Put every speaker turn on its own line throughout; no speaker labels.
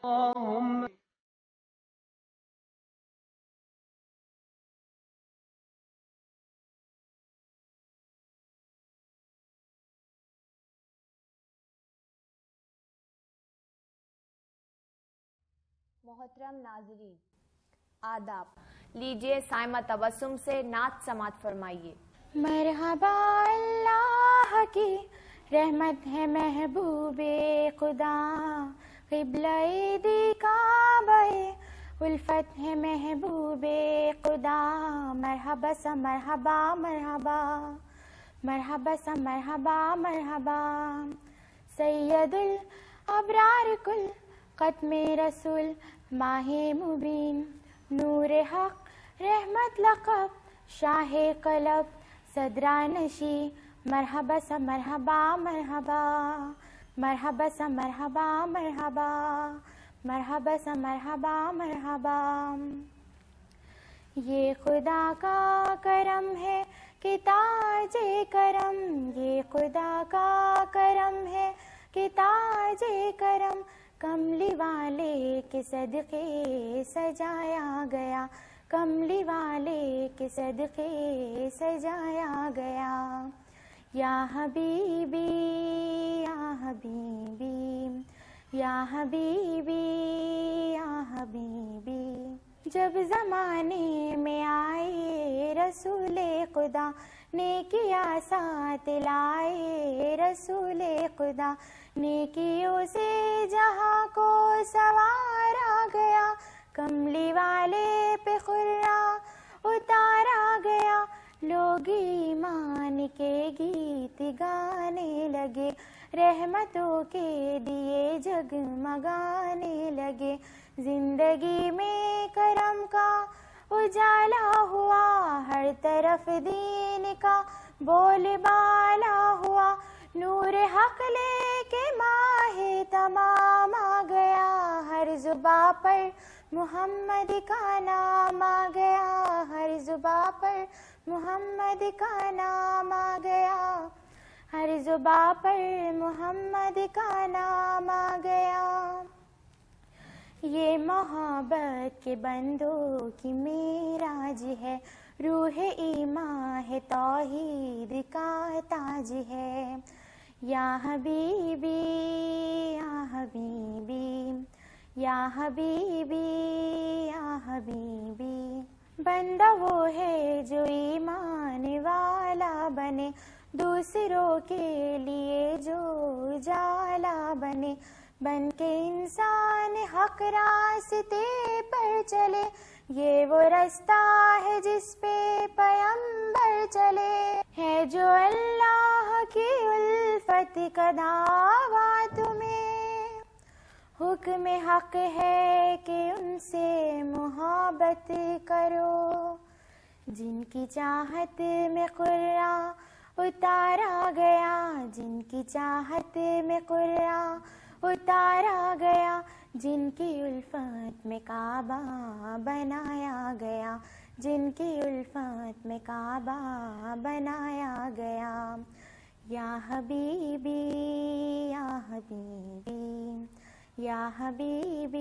اللهم
محترم ناظرین، آداب، لیجئے سائمہ تبسم سے نعت سماعت فرمائیے۔
مرحبا اللہ کی رحمت ہے محبوب خدا، قبلہ دی کعبہ الفت ہے محبوب خدا، مرحبا سا مرحبا مرحبا، مرحبا سا مرحبا مرحبا، سید الابرار کل ختم رسول ماہ مبین، نور حق رحمت لقب شاہ قلب صدرانشی، مرحبا سا مرحبا مرحبا، مرحبا سا مرحبا مرحبا، مرحبا سا مرحبا مرحبا۔ یہ خدا کا کرم ہے کہ تاج کرم، یہ خدا کا کرم ہے کہ تاج کرم، کملی والے کے صدقے سجایا گیا، کملی والے کے صدقے سجایا گیا۔ یا حبیبی یا حبیبی یا حبیبی یا حبیبی، جب زمانے میں آئے رسول خدا نیکیاں ساتھ لائے، رسول خدا نیکیوں سے جہاں کو سوارا گیا، کملی والے پہ خرا اتارا گیا، لوگ ایمان کے گیت گانے لگے، رحمتوں کے دیے جگمگانے لگے، زندگی میں کرم کا اجالا ہوا، ہر طرف دین کا بول بالا ہوا، نور حق لے کے ماہ تمام آ گیا، ہر زباں پر محمد کا نام آ گیا، ہر زباں پر محمد کا نام آ گیا، ہر زباں پر محمد کا نام آ گیا۔ یہ محبت کے بندوں کی معراج ہے، روح ایمان ہے توحید کا تاج ہے۔ یا حبیبی یا حبیبی یا حبیبی یا حبیبی، بندہ وہ ہے جو ایمان والا بنے، دوسروں کے لیے جو اجالا بنے، بن کے انسان حق راستے پر چلے، یہ وہ رستہ ہے جس پہ پیغمبر چلے، ہے جو اللہ کی الفت کا دعویٰ تمہیں، حکم حق ہے کہ ان سے محبت کرو، جن کی چاہت میں قرہ اتارا گیا، جن کی چاہت میں قرہ اتارا گیا، جن کی الفت میں کعبہ بنایا گیا، جن کی الفت میں کعبہ بنایا گیا۔ یا حبیبی یا حبیبی یا حبیبی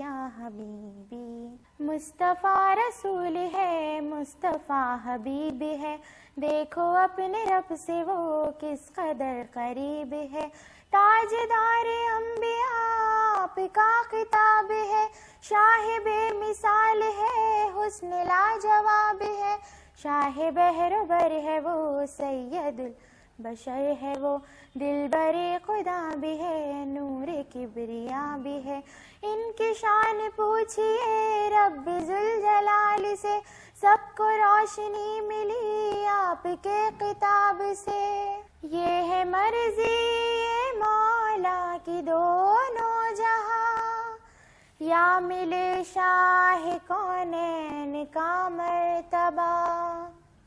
یا حبیبی، مصطفیٰ رسول ہے، مصطفیٰ حبیب ہے، دیکھو اپنے رب سے وہ کس قدر قریب ہے، تاجدار انبیاء آپ کا خطاب ہے، شاہ بے مثال ہے، حسن لاجواب ہے، شاہ بحر بر ہے وہ، سید البشر ہے وہ، دلبر خدا بھی ہے، نور کبریا بھی ہے، ان کی شان پوچھئے رب ذوالجلال سے، سب کو روشنی ملی آپ کے خطاب سے، یہ ہے مرضی مولا کی دونوں جہاں، یا ملے شاہ کونین کا مرتبہ،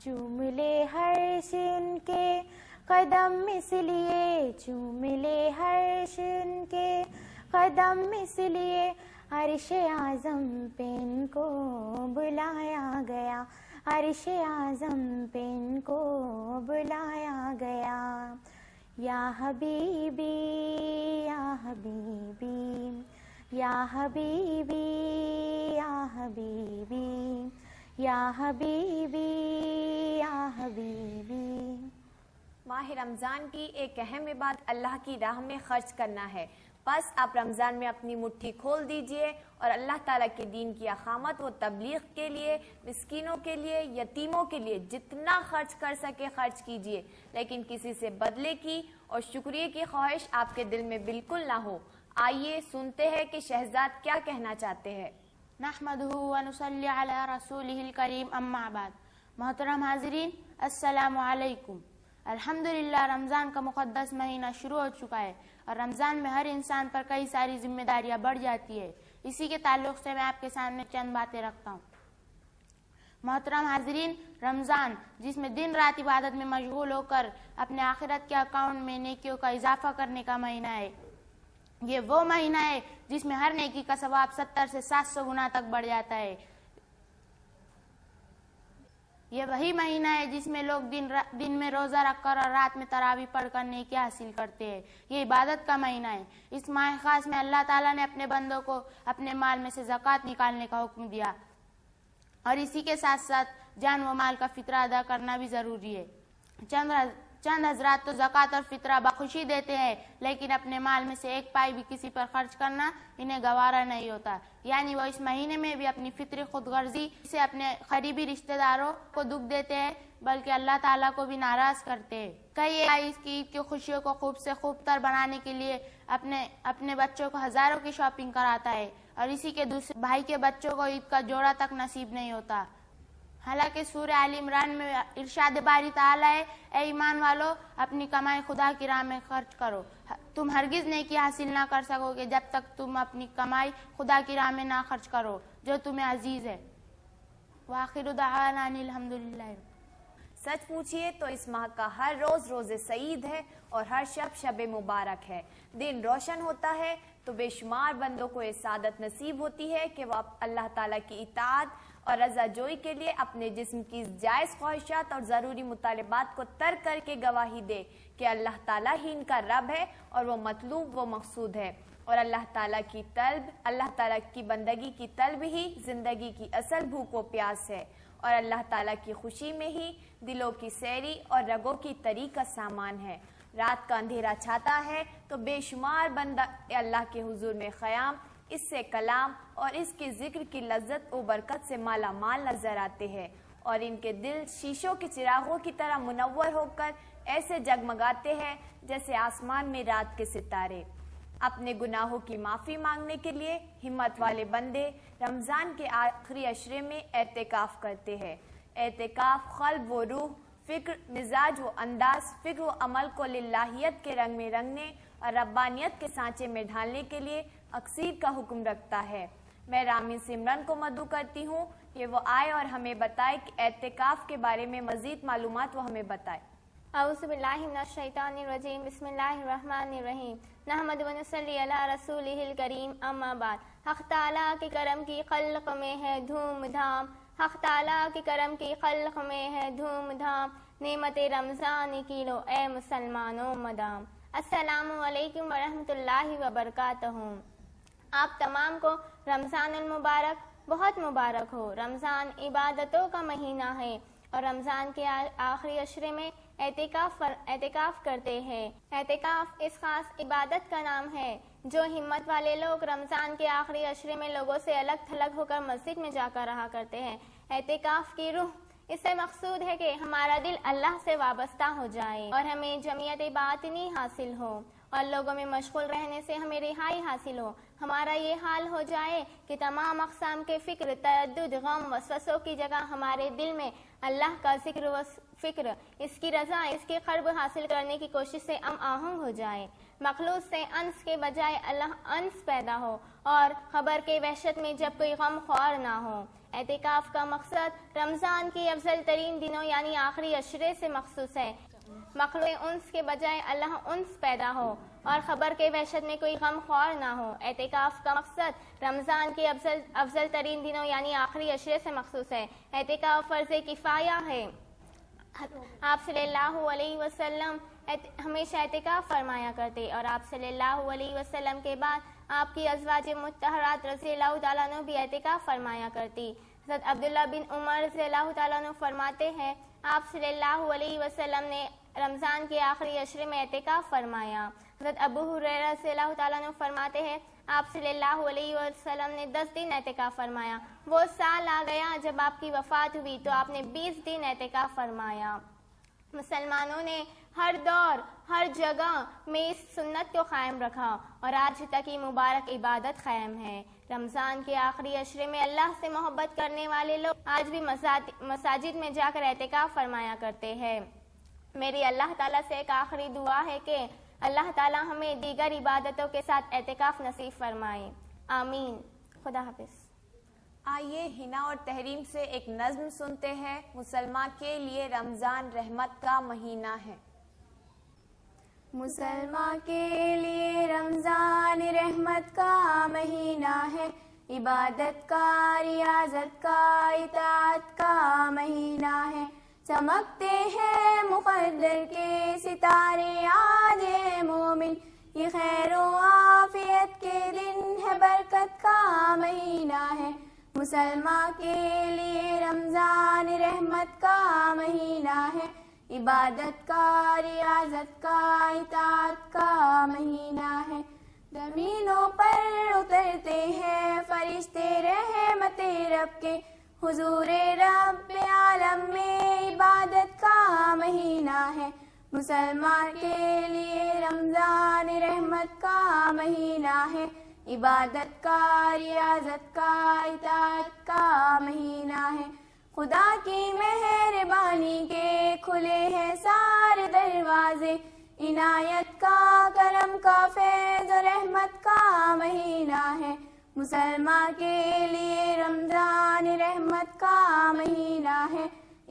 چوم لے عرش ان کے قدم اس لیے، چوم لے عرش ان کے قدم اس لیے، عرش اعظم پہ ان کو بلایا گیا، عرش اعظم پہ ان کو بلایا گیا۔ یا حبیبی یا حبیبی یا حبیبی یا حبیبی یا حبیبی یا حبیبی۔
ماہ رمضان کی ایک اہم عبادت اللہ کی راہ میں خرچ کرنا ہے، بس آپ رمضان میں اپنی مٹھی کھول دیجئے اور اللہ تعالیٰ کے دین کی اقامت و تبلیغ کے لیے، مسکینوں کے لیے، یتیموں کے لیے جتنا خرچ کر سکے خرچ کیجئے، لیکن کسی سے بدلے کی اور شکریہ کی خواہش آپ کے دل میں بالکل نہ ہو۔ آئیے سنتے ہیں کہ شہزاد کیا کہنا چاہتے ہیں۔
نحمدہ ونصلی علی رسولہ الکریم، اما بعد۔ محترم حاضرین، السلام علیکم۔ الحمدللہ رمضان کا مقدس مہینہ شروع ہو چکا ہے اور رمضان میں ہر انسان پر کئی ساری ذمہ داریاں بڑھ جاتی ہے۔ اسی کے تعلق سے میں آپ کے سامنے چند باتیں رکھتا ہوں۔ محترم حاضرین، رمضان جس میں دن رات عبادت میں مشغول ہو کر اپنے آخرت کے اکاؤنٹ میں نیکیوں کا اضافہ کرنے کا مہینہ ہے۔ یہ وہ مہینہ ہے جس میں ہر نیکی کا ثواب 70 سے 700 گنا تک بڑھ جاتا ہے۔ یہ وہی مہینہ ہے جس میں لوگ دن میں روزہ رکھ کر اور رات میں تراویح پڑھ کر نیکی حاصل کرتے ہیں۔ یہ عبادت کا مہینہ ہے۔ اس ماہ خاص میں اللہ تعالیٰ نے اپنے بندوں کو اپنے مال میں سے زکوٰۃ نکالنے کا حکم دیا، اور اسی کے ساتھ ساتھ جان و مال کا فطرہ ادا کرنا بھی ضروری ہے۔ چند حضرات تو زکوٰۃ اور فطرہ بخوشی دیتے ہیں، لیکن اپنے مال میں سے ایک پائی بھی کسی پر خرچ کرنا انہیں گوارا نہیں ہوتا، یعنی وہ اس مہینے میں بھی اپنی فطری خود غرضی سے اپنے قریبی رشتہ داروں کو دکھ دیتے ہیں، بلکہ اللہ تعالیٰ کو بھی ناراض کرتے ہیں۔ کئی بھائی اس کی عید کی خوشیوں کو خوب سے خوب تر بنانے کے لیے اپنے بچوں کو ہزاروں کی شاپنگ کراتا ہے، اور اسی کے دوسرے بھائی کے بچوں کو عید کا جوڑا تک نصیب نہیں ہوتا۔ حالانکہ سورہ آل عمران میں ارشاد باری تعالیٰ ہے، اے ایمان والو اپنی کمائی خدا کی راہ میں خرچ کرو، تم ہرگز نیکی حاصل نہ کر سکو گے جب تک تم اپنی کمائی خدا کی راہ میں نہ خرچ کرو جو تمہیں عزیز ہے۔ وآخر دعوانا ان الحمدللہ۔
سچ پوچھئے تو اس ماہ کا ہر روز روز سعید ہے اور ہر شب شب مبارک ہے۔ دن روشن ہوتا ہے تو بے شمار بندوں کو یہ سعادت نصیب ہوتی ہے کہ وہ اللہ تعالیٰ کی اطاعت اور رضا جوئی کے لیے اپنے جسم کی جائز خواہشات اور ضروری مطالبات کو ترک کر کے گواہی دے کہ اللہ تعالیٰ ہی ان کا رب ہے اور وہ مطلوب و مقصود ہے، اور اللہ تعالیٰ کی بندگی کی طلب ہی زندگی کی اصل بھوک و پیاس ہے، اور اللہ تعالیٰ کی خوشی میں ہی دلوں کی سیری اور رگوں کی تری کا سامان ہے۔ رات کا اندھیرا چھاتا ہے تو بے شمار بندہ اللہ کے حضور میں قیام، اس سے کلام اور اس کے ذکر کی لذت و برکت سے مالا مال نظر آتے ہیں، اور ان کے دل شیشوں کے چراغوں کی طرح منور ہو کر ایسے جگمگاتے ہیں جیسے آسمان میں رات کے ستارے۔ اپنے گناہوں کی معافی مانگنے کے لیے ہمت والے بندے رمضان کے آخری عشرے میں اعتکاف کرتے ہیں۔ اعتکاف قلب و روح، فکر، مزاج و انداز، فکر و عمل کو للہیت کے رنگ میں رنگنے اور ربانیت کے سانچے میں ڈھالنے کے لیے اکثیر کا حکم رکھتا ہے۔ میں رامین سمرن کو مدعو کرتی ہوں کہ وہ آئے اور ہمیں بتائے کہ اعتکاف کے بارے میں مزید معلومات وہ ہمیں بتائے۔
اعوذ باللہ من الشیطان الرجیم، بسم اللہ الرحمن الرحیم، نحمد و نصلی علی رسولہ الکریم، اما بعد۔ حق تعالیٰ کے کرم کی خلق میں ہے دھوم دھام، حق تعالیٰ کے کرم کی خلق میں ہے دھوم دھام، نعمت رمضان کی لو اے مسلمانوں مدام۔ السلام علیکم ورحمۃ اللہ وبرکاتہ۔ آپ تمام کو رمضان المبارک بہت مبارک ہو۔ رمضان عبادتوں کا مہینہ ہے اور رمضان کے آخری عشرے میں اعتکاف کرتے ہیں۔ اعتکاف اس خاص عبادت کا نام ہے جو ہمت والے لوگ رمضان کے آخری عشرے میں لوگوں سے الگ تھلگ ہو کر مسجد میں جا کر رہا کرتے ہیں۔ اعتکاف کی روح اس سے مقصود ہے کہ ہمارا دل اللہ سے وابستہ ہو جائے اور ہمیں جمعیت باطنی حاصل ہو، اور لوگوں میں مشغول رہنے سے ہمیں رہائی حاصل ہو۔ ہمارا یہ حال ہو جائے کہ تمام اقسام کے فکر، تردد، غم، وسوسوں کی جگہ ہمارے دل میں اللہ کا ذکر و فکر، اس کی رضا، اس کے قرب حاصل کرنے کی کوشش سے آہنگ ہو جائے۔ مخلوق سے انس کے بجائے اللہ انس پیدا ہو، اور خبر کے وحشت میں جب کوئی غم خوار نہ ہو۔ اعتکاف کا مقصد رمضان کی افضل ترین دنوں یعنی آخری عشرے سے مخصوص ہے۔ مخلوق انس کے بجائے اللہ انس پیدا ہو اور خبر کے وحشت میں کوئی غم خوار نہ ہو۔ اعتکاف کا مقصد رمضان کی افضل ترین دنوں یعنی آخری عشرے سے مخصوص ہے۔ اعتکاف فرض کفایہ ہے۔ آپ صلی اللہ علیہ وسلم ہمیشہ اعتکاف فرمایا کرتے، اور آپ صلی اللہ علیہ وسلم کے بعد آپ کی ازواج مطہرات رضی اللہ تعالیٰ عنہ بھی اعتکاف فرمایا کرتی۔ حضرت عبداللہ بن عمر رضی اللہ تعالیٰ عنہ فرماتے ہیں آپ صلی اللہ علیہ وسلم نے رمضان کے آخری عشرے میں اعتکاف فرمایا۔ حضرت ابو ہریرہ رضی اللہ تعالیٰ عنہ فرماتے ہیں آپ صلی اللہ علیہ وسلم نے 10 دن اعتکاف فرمایا۔ وہ سال آ گیا جب آپ کی وفات ہوئی تو آپ نے 20 دن اعتکاف فرمایا۔ مسلمانوں نے ہر دور ہر جگہ میں اس سنت کو قائم رکھا اور آج تک یہ مبارک عبادت قائم ہے۔ رمضان کے آخری عشرے میں اللہ سے محبت کرنے والے لوگ آج بھی مساجد میں جا کر اعتکاف فرمایا کرتے ہیں۔ میری اللہ تعالیٰ سے ایک آخری دعا ہے کہ اللہ تعالیٰ ہمیں دیگر عبادتوں کے ساتھ اعتکاف نصیب فرمائے، آمین۔ خدا حافظ۔
آئیے ہنا اور تحریم سے ایک نظم سنتے ہیں۔ مسلمان کے لیے رمضان رحمت کا مہینہ ہے۔
مسلمان کے لیے رمضان رحمت کا مہینہ ہے، عبادت کا ریاضت کا اطاعت کا مہینہ ہے۔ چمکتے ہیں مقدر کے ستارے آج ہے مومن، یہ خیر و عافیت کے دن ہے، برکت کا مہینہ ہے۔ مسلمان کے لیے رمضان رحمت کا مہینہ ہے، عبادت کا ریاضت کا اطاعت کا مہینہ ہے۔ زمینوں پر اترتے ہیں فرشتے رحمت رب کے، حضور رب عالم میں عبادت کا مہینہ ہے۔ مسلمان کے لیے رمضان رحمت کا مہینہ ہے، عبادت کا ریاضت کا اطاعت کا مہینہ ہے۔ خدا کی مہربانی کے کھلے ہیں سارے دروازے، عنایت کا کرم کا فیض و رحمت کا مہینہ ہے۔ مسلمان کے لیے رمضان رحمت کا مہینہ ہے،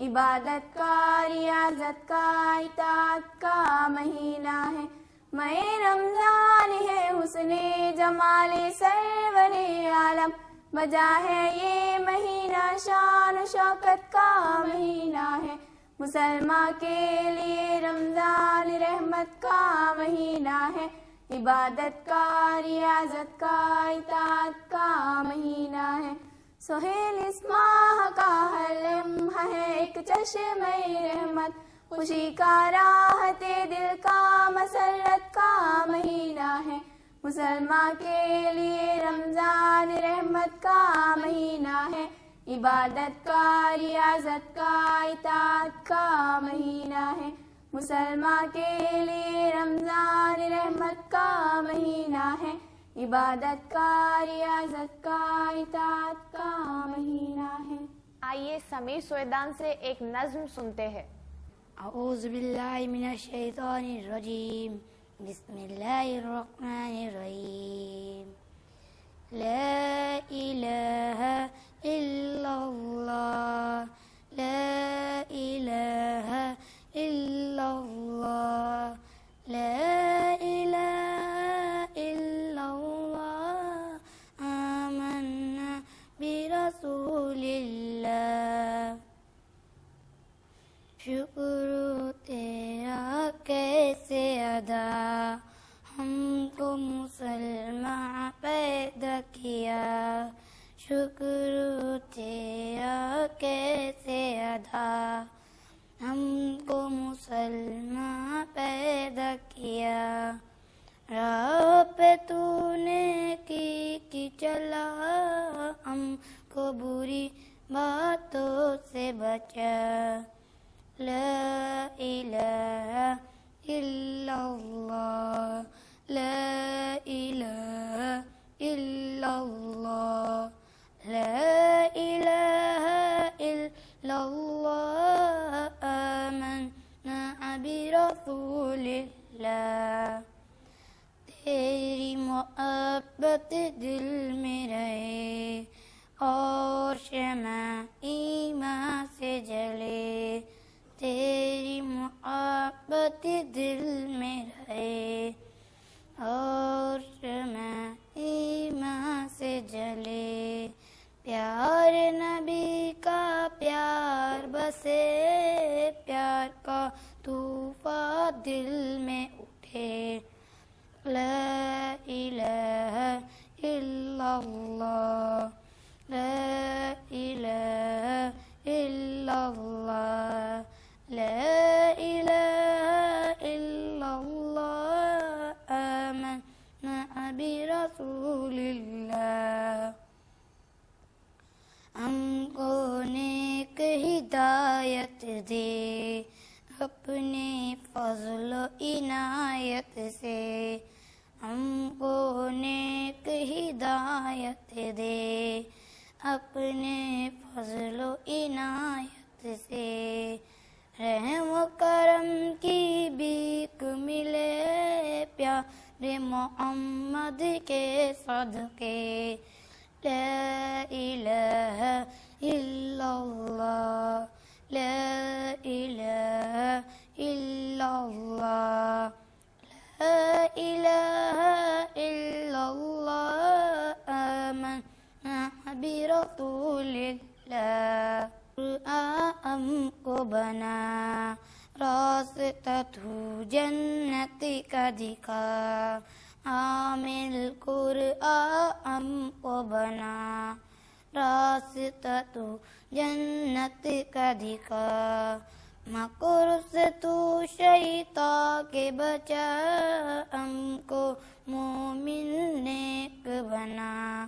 عبادت کا ریاضت کا اطاعت کا مہینہ ہے۔ ماہ رمضان ہے حسن جمال سرور عالم، بجا ہے یہ مہینہ شان و شوکت کا مہینہ ہے۔ مسلمان کے لیے رمضان رحمت کا مہینہ ہے، عبادت کا ریاضت کا اطاعت کا مہینہ ہے۔ سہیل اس ماہ کا ہر لمحہ ہے ایک چشمہ رحمت، خوشی کا راحت دل کا مسرت کا مہینہ ہے۔ مسلمان کے لیے رمضان رحمت کا مہینہ ہے، عبادت کا ریاضت کا اطاعت کا مہینہ ہے۔ مسلمان کے لیے رمضان رحمت کا مہینہ ہے، عبادت کا ریاضت کا اطاعت کا مہینہ ہے۔
آئیے سمیر سویدان سے ایک نظم سنتے ہیں۔
اعوذ باللہ من الشیطان الرجیم، بسم اللہ الرحمن الرحیم۔ لا الہ الا اللہ، لا الہ الا اللہ، لا الہ الا اللہ، آمنا برسول اللہ۔ شکر تیرا کیسے ادا، ہم کو مسلمان پیدا کیا، شکر تیرا کیسے ادا، ہم کو مسلمان پیدا کیا۔ راہ پہ تو نے کی چلا، ہم کو بری باتوں سے بچا، لا الہ الا اللہ، لا الہ الا اللہ، لا الہ الا اللہ، آمنا برسول اللہ۔ تیری محبت دل میں رہے اور شمع ایمان سے جلے، تیری محبت دل میں رہے اور شمع ایمان سے جلے۔ پیار نبی کا پیار بسے، پیار کا طوفان دل میں اٹھے، لا الہ إلا الله لا إله إلا الله لا إله إلا الله آمنا برسول الله ہم کو نیک ہدایت دے اپنے فضل و عنایت سے ہم کو نیک ہدایت دے اپنے فضل و عنایت سے رحم و کرم کی بھیک ملے پیارے محمد کے صدقے لا الہ الا اللہ لا الہ الا اللہ لا الہ الا اللہ آمنا برسول اللہ قرآن کو بنا راستہ تو جنت کا دکھا عامل قرآن کو بنا راستہ تو جنت کا دکھا مکر سے تو شیطان کے بچا ہم کو مومن نیک بنا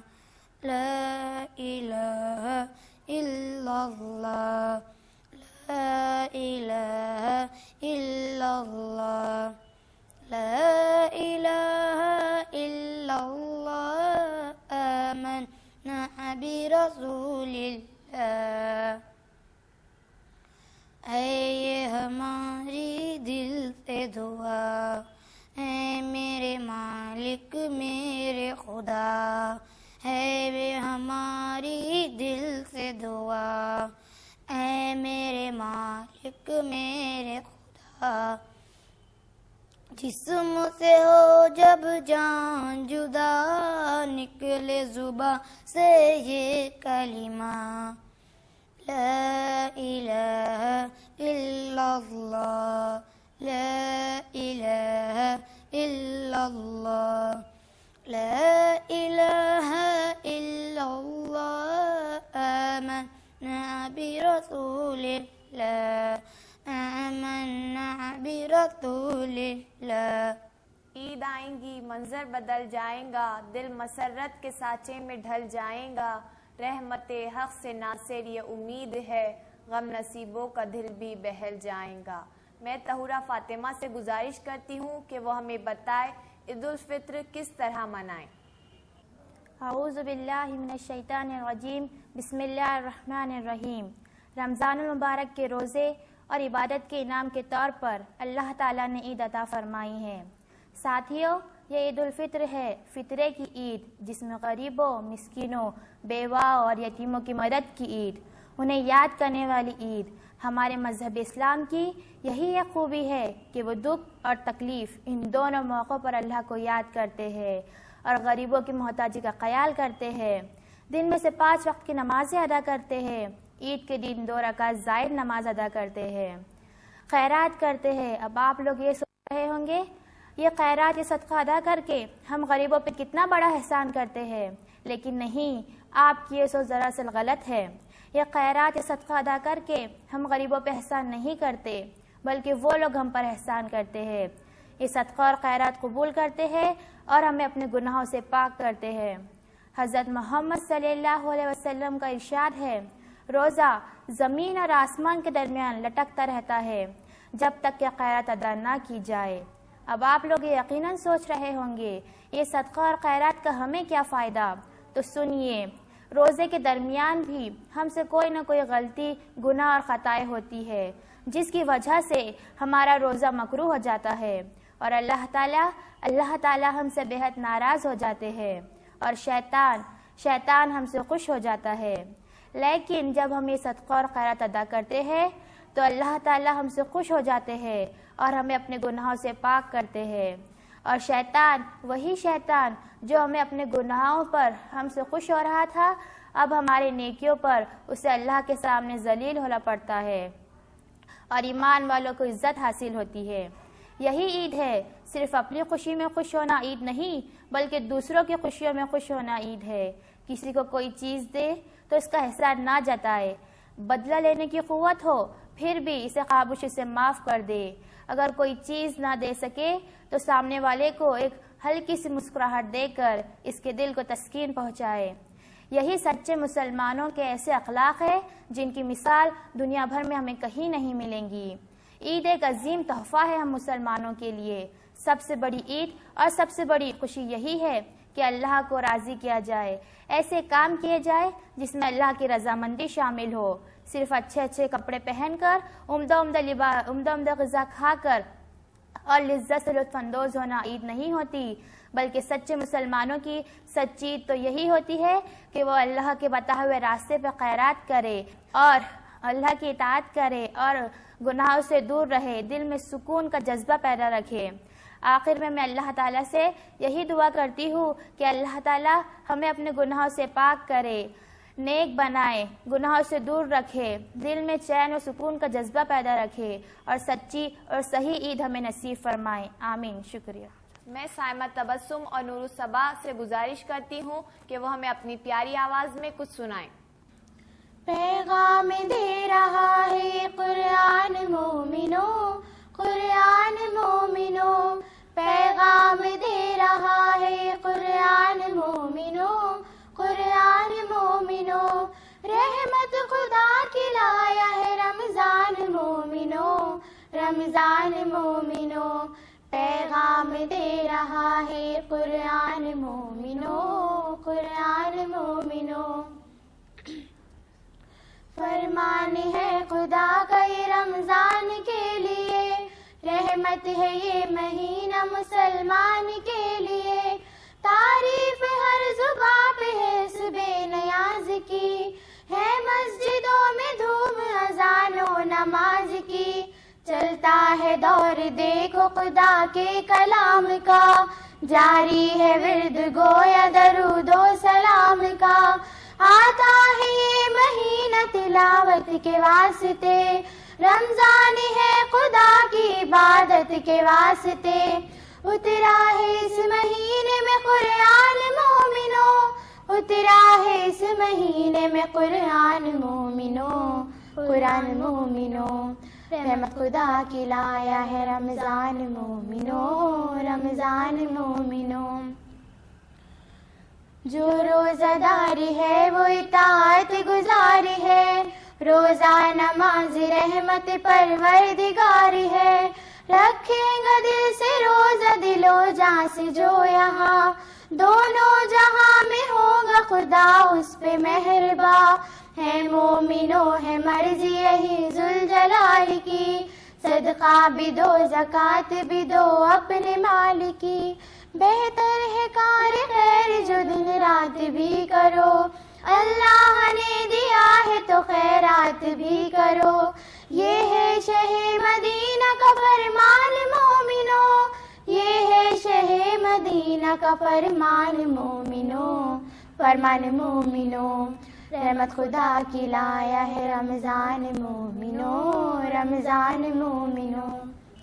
لا الہ الا اللہ لا الہ الا اللہ لا الہ الا اللہ آمنا برسول اللہ اے یہ ہماری دل سے دعا اے میرے مالک میرے خدا ہے یہ ہماری دل سے دعا اے میرے مالک میرے خدا جسم سے ہو جب جان جدا نکلے زباں سے یہ کلمہ لا الہ الا اللہ لا الہ الا اللہ لا الہ الا اللہ آمنا برسول اللہ آمنا برسول اللہ
عید آئیں گی منظر بدل جائیں گا دل مسرت کے سانچے میں ڈھل جائیں گا رحمت حق سے ناصر یہ امید ہے غم نصیبوں کا دل بھی بہل جائیں گا میں طہورہ فاطمہ سے گزارش کرتی ہوں کہ وہ ہمیں بتائے عید الفطر کس طرح منائیں
اعوذ باللہ من الشیطان الرجیم بسم اللہ الرحمن الرحیم رمضان المبارک کے روزے اور عبادت کے انعام کے طور پر اللہ تعالیٰ نے عید عطا فرمائی ہے ساتھیوں یہ عید الفطر ہے فطرے کی عید جس میں غریبوں مسکینوں بیوہ اور یتیموں کی مدد کی عید انہیں یاد کرنے والی عید ہمارے مذہب اسلام کی یہی ایک خوبی ہے کہ وہ دکھ اور تکلیف ان دونوں موقعوں پر اللہ کو یاد کرتے ہیں اور غریبوں کی محتاجی کا خیال کرتے ہیں دن میں سے 5 وقت کی نمازیں ادا کرتے ہیں عید کے دن 2 رکعت زائد نماز ادا کرتے ہیں خیرات کرتے ہیں اب آپ لوگ یہ سوچ رہے ہوں گے یہ خیرات یہ صدقہ ادا کر کے ہم غریبوں پہ کتنا بڑا احسان کرتے ہیں لیکن نہیں آپ کی یہ سوچ دراصل غلط ہے یہ خیرات یہ صدقہ ادا کر کے ہم غریبوں پہ احسان نہیں کرتے بلکہ وہ لوگ ہم پر احسان کرتے ہیں یہ صدقہ اور خیرات قبول کرتے ہیں اور ہمیں اپنے گناہوں سے پاک کرتے ہیں حضرت محمد صلی اللہ علیہ وسلم کا ارشاد ہے روزہ زمین اور آسمان کے درمیان لٹکتا رہتا ہے جب تک کہ خیرات ادا نہ کی جائے اب آپ لوگ یقیناً سوچ رہے ہوں گے یہ صدقہ اور خیرات کا ہمیں کیا فائدہ تو سنیے روزے کے درمیان بھی ہم سے کوئی نہ کوئی غلطی گناہ اور خطائیں ہوتی ہے جس کی وجہ سے ہمارا روزہ مکروہ ہو جاتا ہے اور اللہ تعالیٰ ہم سے بہت ناراض ہو جاتے ہیں اور شیطان ہم سے خوش ہو جاتا ہے لیکن جب ہم یہ صدقہ اور خیرات ادا کرتے ہیں تو اللہ تعالیٰ ہم سے خوش ہو جاتے ہیں اور ہمیں اپنے گناہوں سے پاک کرتے ہیں اور وہی شیطان جو ہمیں اپنے گناہوں پر ہم سے خوش ہو رہا تھا اب ہمارے نیکیوں پر اسے اللہ کے سامنے ذلیل ہونا پڑتا ہے اور ایمان والوں کو عزت حاصل ہوتی ہے
یہی عید ہے. صرف اپنی خوشی میں خوش ہونا عید نہیں بلکہ دوسروں کی خوشیوں میں خوش ہونا عید ہے. کسی کو کوئی چیز دے تو اس کا احسان نہ جتائے. بدلہ لینے کی قوت ہو پھر بھی اسے خاموشی سے معاف کر دے. اگر کوئی چیز نہ دے سکے تو سامنے والے کو ایک ہلکی سی مسکراہٹ دے کر اس کے دل کو تسکین پہنچائے. یہی سچے مسلمانوں کے ایسے اخلاق ہیں جن کی مثال دنیا بھر میں ہمیں کہیں نہیں ملیں گی. عید ایک عظیم تحفہ ہے ہم مسلمانوں کے لیے. سب سے بڑی عید اور سب سے بڑی خوشی یہی ہے کہ اللہ کو راضی کیا جائے. ایسے کام کیے جائے جس میں اللہ کی رضامندی شامل ہو. صرف اچھے اچھے کپڑے پہن کر عمدہ غذا کھا کر اور لذت سے لطف اندوز ہونا عید نہیں ہوتی بلکہ سچے مسلمانوں کی سچی عید تو یہی ہوتی ہے کہ وہ اللہ کے بتائے ہوئے راستے پہ خیرات کرے اور اللہ کی اطاعت کرے اور گناہوں سے دور رہے. دل میں سکون کا جذبہ پیدا رکھے. آخر میں اللہ تعالیٰ سے یہی دعا کرتی ہوں کہ اللہ تعالیٰ ہمیں اپنے گناہوں سے پاک کرے, نیک بنائے, گناہوں سے دور رکھے, دل میں چین و سکون کا جذبہ پیدا رکھے اور سچی اور صحیح عید ہمیں نصیب فرمائے. آمین. شکریہ.
میں سائمہ تبسم اور نور الصبا سے گزارش کرتی ہوں کہ وہ ہمیں اپنی پیاری آواز میں کچھ سنائیں.
پیغام دے رہا ہے قرآن مومنوں, قرآن مومنوں, پیغام دے رہا ہے قرآن مومنوں, قرآن مومنوں, رحمت خدا کی لایا ہے رمضان مومنوں, رمضان مومنوں, پیغام دے رہا ہے قرآن مومنوں, قرآن مومنوں. فرمان ہے خدا کا یہ رمضان کے لیے, رحمت ہے یہ مہینہ مسلمان کے لیے. تعریف ہر زباں پہ ہے صبح نیاز کی, ہے مسجدوں میں دھوم اذان و نماز کی. چلتا ہے دور دیکھو خدا کے کلام کا, جاری ہے ورد گویا درود و سلام کا. آتا ہے یہ مہینہ تلاوت کے واسطے, رمضان ہے خدا کی عبادت کے واسطے. اترا ہے اس مہینے میں قرآن مومنوں, اترا ہے اس مہینے میں قرآن مومنوں, قرآن مومنوں, رحمت خدا کی لایا ہے رمضان مومنوں, رمضان مومنوں. جو روزہ دار ہے وہ اطاعت گزار ہے, روزہ نماز رحمت پروردگار ہے. رکھیں گا دل سے روزہ دل و جاں سے جو یہاں, دونوں جہاں میں ہوگا خدا اس پہ مہرباں. ہے مومنوں ہے مرضی یہی ذوالجلال کی, صدقہ بھی دو زکوٰۃ بھی دو اپنے مال کی. بہتر ہے کار خیر جو دن رات بھی کرو, اللہ نے دیا ہے تو خیرات بھی کرو. یہ ہے شہ مدینہ کا فرمان مومنوں, یہ ہے شہ مدینہ کا فرمان مومنوں, فرمان مومنوں. رحمت خدا کی لایا ہے رمضان مومنوں, رمضان مومنوں.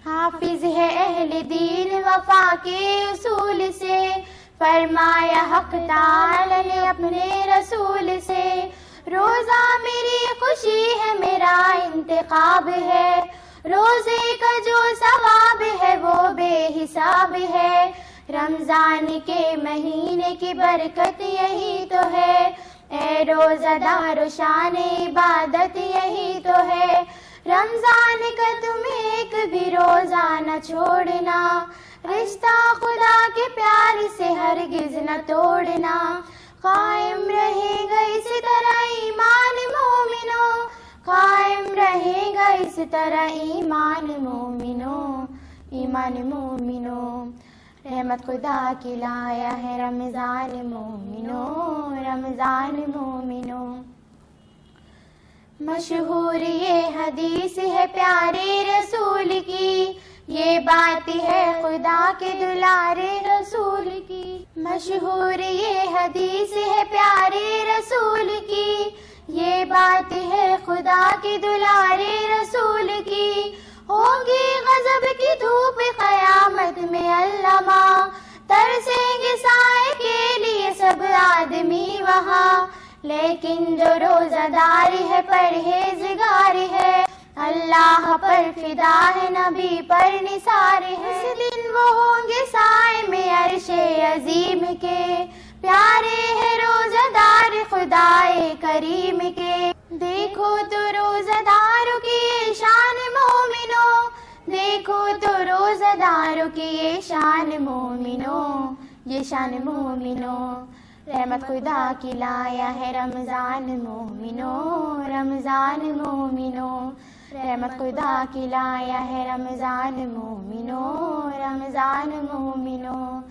حافظ ہے اہل دین وفا کے اصول سے, فرمایا حق تعالی نے اپنے رسول سے. روزہ میری خوشی ہے میرا انتخاب ہے, روزے کا جو ثواب ہے وہ بے حساب ہے. رمضان کے مہینے کی برکت یہی تو ہے, اے روزہ دار شان عبادت یہی تو ہے. رمضان کا تم ایک بھی روزہ نہ چھوڑنا, رشتہ خدا کے پیار سے ہرگز نہ توڑنا. قائم رہے گا اس طرح ایمان مومنوں, قائم رہے گا اس طرح ایمان مومنوں, ایمان مومنوں. رحمت خدا کی لایا ہے رمضان مومنوں, رمضان مومنوں. مشہور یہ حدیث ہے پیارے رسول کی, یہ بات ہے خدا کے دلارے رسول کی. مشہور یہ حدیث ہے پیارے رسول کی, یہ بات ہے خدا کے دلارے رسول کی. ہوگی غضب کی دھوپ میں علامہ ترسیں گے سائے کے لیے سب آدمی وہاں، لیکن جو روزہ دار ہے پرہیزگار ہے، اللہ پر فدا ہے نبی پر نثار ہے۔ اس دن وہ ہوں گے سائے میں عرش عظیم کے، پیارے ہے روزہ دار خدائے کریم کے۔ دیکھو تو روزہ داروں کی یہ شان مومنوں، دیکھو تو روزہ داروں کی یہ شان مومنوں، یہ شان مومنوں۔ رحمت خدا کی لایا ہے رمضان مومنوں، رمضان مومنوں۔ رحمت خدا کی لایا ہے رمضان مومنوں، رمضان مومنوں۔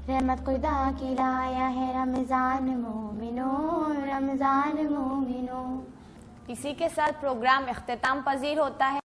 رحمت خدا کی لایا ہے رمضان مومنوں، رمضان مومنوں۔
اسی کے ساتھ پروگرام اختتام پذیر ہوتا ہے۔